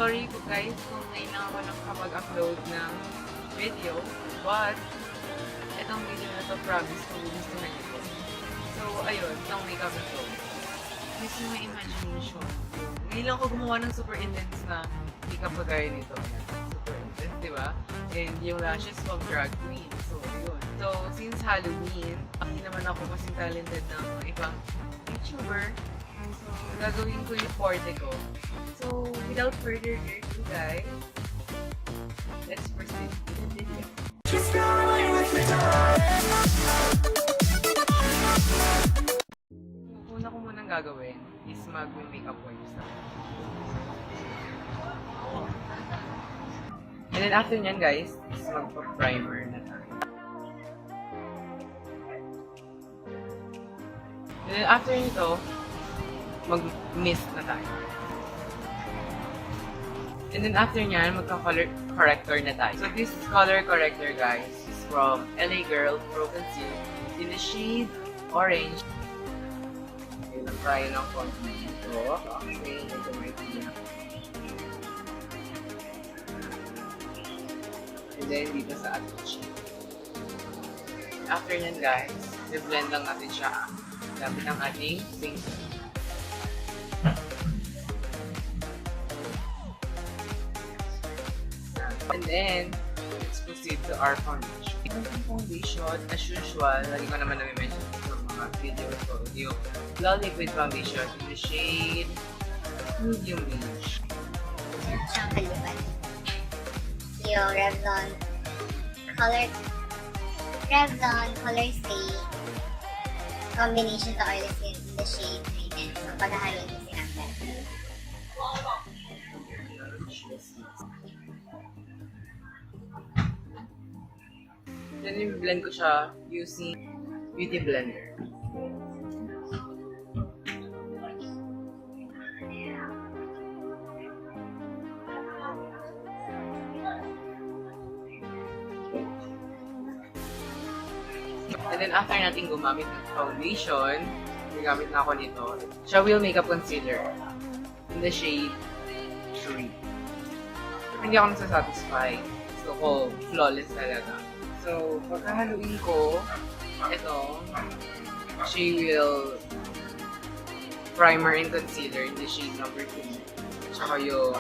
sorry po guys kung ngayon lang ako nakapag-upload ng video, but itong video na to, promise ko, gusto na ito. So, ayun, itong makeup na to. This is my imagination. Ngayon lang ako gumawa ng super intense na makeup kagaya nito. Super intense, di ba? And yung lashes of drag queen. So, ayun. So, since Halloween, hindi naman ako kasing talented ng ibang YouTuber. So, gagawin ko yung forte ko. So, without further ado, guys, let's proceed with the video. Una ko munang gagawin is mag-makeup wipes na. And then after nyan, guys, is magpa-primer na tayo. And then after nito, mag-mist na tayo. And then after nyan, magka-color corrector na tayo. So this color corrector, guys, is from LA Girl Pro Conceal in the shade orange. Ayun ang tayo ng konti dito. Okay, medyo may tina. And then dito sa ating shade. After nyan, guys, i-blend lang natin siya gamit ang ating finger. And then, let's proceed to our foundation. Ang foundation, as usual, lagi ko naman na-mention sa mga videos ko, yung Glow Liquid Foundation in the shade Medium Beige. Siyang kaliban. Yung Revlon Color Stay combination to oil skin in the shade Green. So, paghahalo niyo si Amber. Then, i-blend ko siya using Beauty Blender. And then, after natin gumamit ng foundation, gamit na ako nito, siya will makeup concealer in the shade 3. Hindi ako nasasatisfy. Gusto ko flawless talaga. So, pagkahaluin ko, ito, she will primer and concealer in the shade number 2. Tsaka yung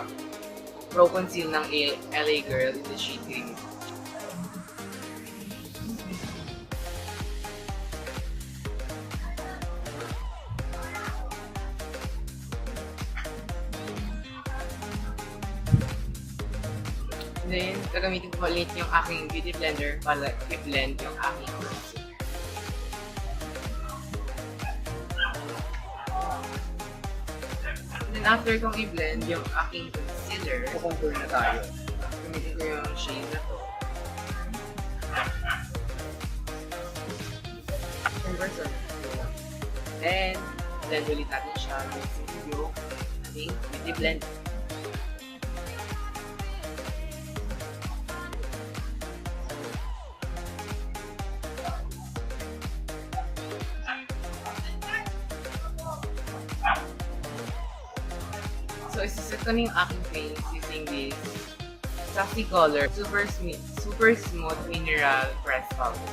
Pro Conceal ng LA Girl in the shade 3. Then, gagamitin ko ulit yung aking beauty blender para i-blend yung aking concealer. Then, after kong i-blend yung aking concealer, kukontour na tayo. Gamitin ko yung shade na to. Then, blend ulit natin siya using yung ating beauty blender. So, isiset ko na yung aking face using this Sassy Color Super Smooth Mineral Press Powder.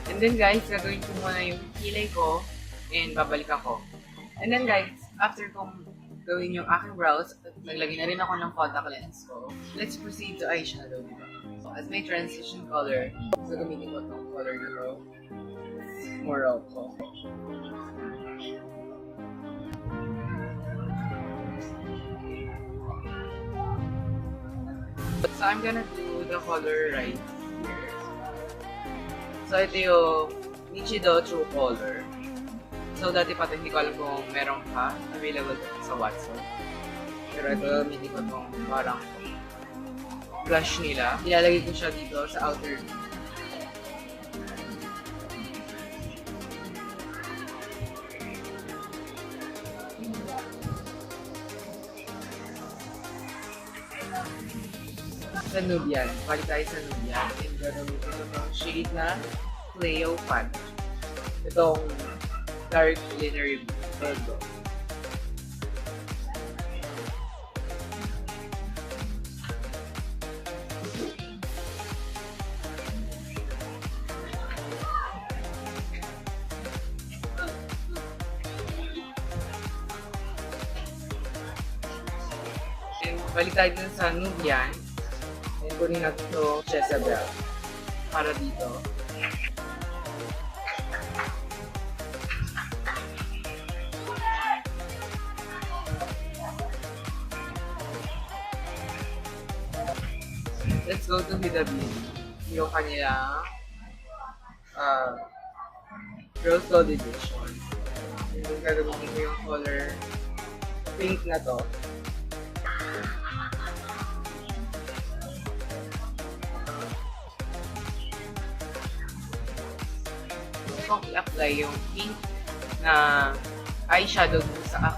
And then guys, gagawin ko muna yung kilay ko and babalik ako. And then guys, after kong gawin yung aking brows, naglagay na rin ako ng contact lens ko. Let's proceed to eyeshadow, diba? So, as my transition color, so gamitin ko itong color na to. More out ko. So, I'm gonna do the color right here. So, ito yung Nichido True Color. So, dati pati hindi ko alam kung meron pa available sa Watson. Pero ito, gamitin ko itong parang blush nila. Ilalagay ko siya dito sa outer. Sa Nubian. Balik tayo sa Nubian. And gagawin ko itong shade na Cleo Fan. Itong dark culinary blue. And balik tayo dun sa Nubian. And kunin natin ito Jezebel para dito. Let's go to Vidabin. Yung kanilang rose gold edition. And then gagamitin ko yung color pink na to. Kung i-apply yung pink na eyeshadow sa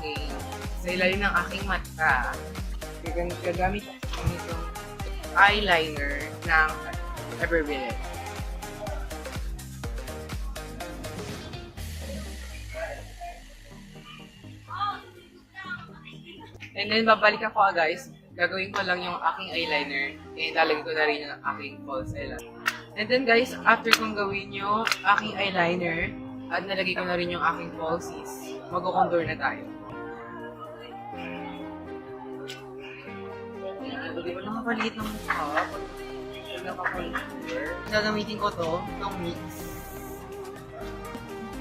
ilalim ng aking mata. Gagamit ako nitong eyeliner ng Everbillet. And then babalik ako guys. Gagawin ko lang yung aking eyeliner and lalagay ko na rin yung aking false eyeliner. And then guys, after kong gawin yung aking eyeliner at nalagay ko na rin yung aking falsies, mag-contour na tayo. Di ba nakapaliit ng mukha pag nakakontour? Gagamitin ko to, itong mix.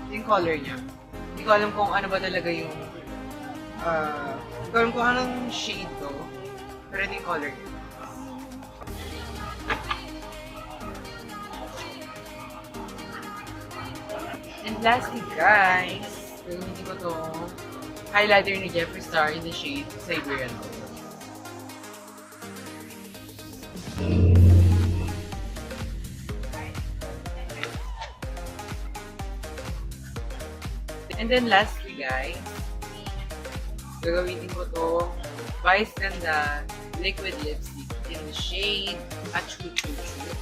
Yung color niya. Hindi ko alam kung ano ba talaga yung hindi ko alam kung anong shade to. Pero ito yung color niya. And lastly guys, gagamitin ko to highlighter ni Jeffree Star in the shade Siberian Rose. And then lastly guys, gagamitin ko to Byls liquid lipstick in the shade Achu Chu Chu.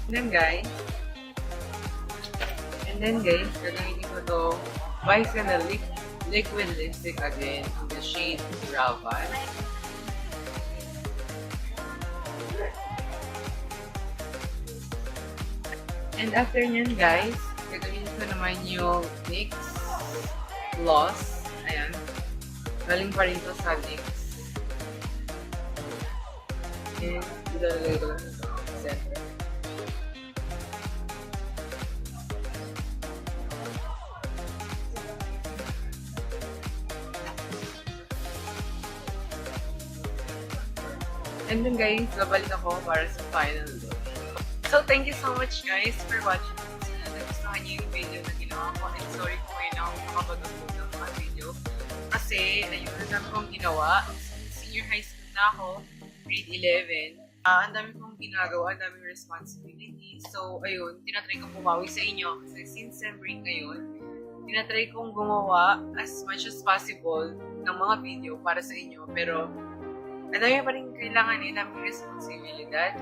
And then guys, gagamitin ko to Byls liquid lipstick again in the shade Ravan. And after nyan guys, gagawin ko naman yung NYX gloss. Ayan. Galing pa rin to sa NYX. And ilalagay ko lang sa center. And then guys, babalik ako para sa final look. So, thank you so much guys for watching. Sana nagustuhan niyo yung video na ginawa ko. And sorry kung ngayon ako makapag-upload ng mga video. Kasi, ayun, ang dami kong ginawa. Senior high school na ako, grade 11. Ang dami kong ginagawa, ang daming responsibility. So, ayun, tinatry kong bumawi sa inyo. Kasi since break ngayon, tinatry kong gumawa as much as possible ng mga video para sa inyo. Pero, ang dami pa rin kailangan naming responsibilidad.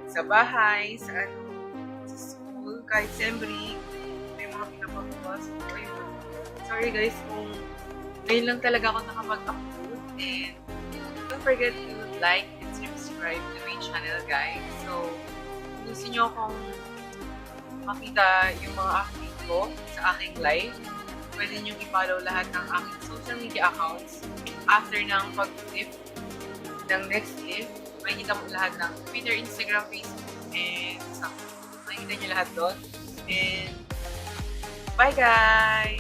Sa bahay, sa school, kahit sembri, may mga pinapagawa. So, ayun. Sorry guys kung ngayon lang talaga ako nakapag-upload. And don't forget to like and subscribe to my channel guys. So, kung gusto nyo akong makita yung mga update ko sa aking live, pwede nyo i-follow lahat ng aking social media accounts after ng pag-clip ng next clip. Makikita mo lahat ng Twitter, Instagram, Facebook, and makikita nyo lahat doon. And bye guys!